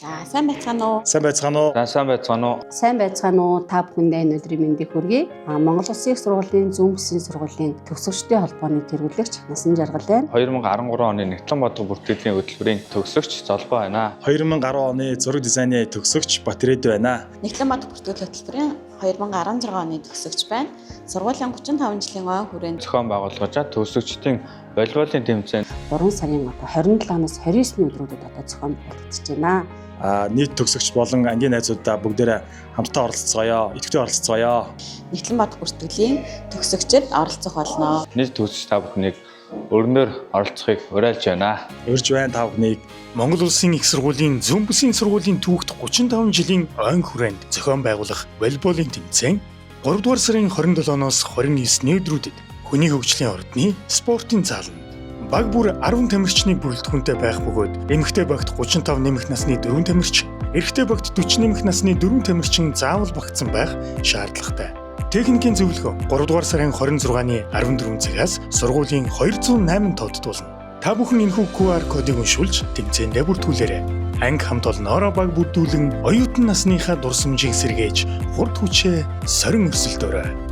За сайн байцгаана уу? Сайн байцгаана уу? Сайн байцгаана уу? Сайн байцгаана уу? Та бүхэндээ өнөөдрийн мэндийг хүргэе. Монгол Улсын их сургуулийн зүүн бүсийн сургуулийн төгсөгчдийн холбооны тэргүүлэгч Насан Жаргал байна. 2013 оны Нэгтлэн бодлого бүртгэлийн хөтөлбөрийн төгсөгч Золбоо байна. 2010 оны зураг дизайны төгсөгч Батрэд байна. Нэгтлэн бодлого бүртгэл хөтөлбөрийн 2016 оны төгсөгч байна. Сургуулийн 35 жилийн ой хүрээнд Зохион байгуулгачаа төгсөгчдийн волейболын тэмцээнд 3 сарын 27-наас 29-ний өдрүүдэд зохион байгуулагдаж байна. Нийт төгсөгч болон ангийн найзуудаа бүгдээрээ хамтдаа оролцгоё, идэвхтэй оролцгоё. Нэгтлэн бодлого бүртгэлийн төгсөгчд оролцох болно. нийт төгсөгч та бүхнийг өрнөөр оролцохыг уриалж байна. Урьж байна та бүхнийг. Монгол Улсын их сургуулийн зүүн бүсийн сургуулийн түүхт 35 жилийн ойн хүрээнд зохион байгуулах волейболын тэмцээн 3 дугаар сарын 27-ноос 29-ний өдрүүдэд хүний хөгжлийн ордны спортын зааланд баг бүр 10 тамирчны бүрэлдэхүүнтэй байх бөгөөд эмэгтэй багт 35 нэмэх насны 4 тамирч, эрэгтэй багт 40 нэмэх насны 4 тамирчин заавал багтсан байх шаардлагатай. Техникийн зөвлөгөө 3 дугаар сарын 26-ны 14 цагаас сургуулийн 208 тодд болно. Та бүхэн энэхүү QR кодыг уншуулж тэмцээндээ бүртгүүлээрэй. Анги хамт олноороо баг бүрдүүлэн оюутан насныхаа дурсамжийг сэргээж хурд хүчээ сорин өрсөлдөөрэй.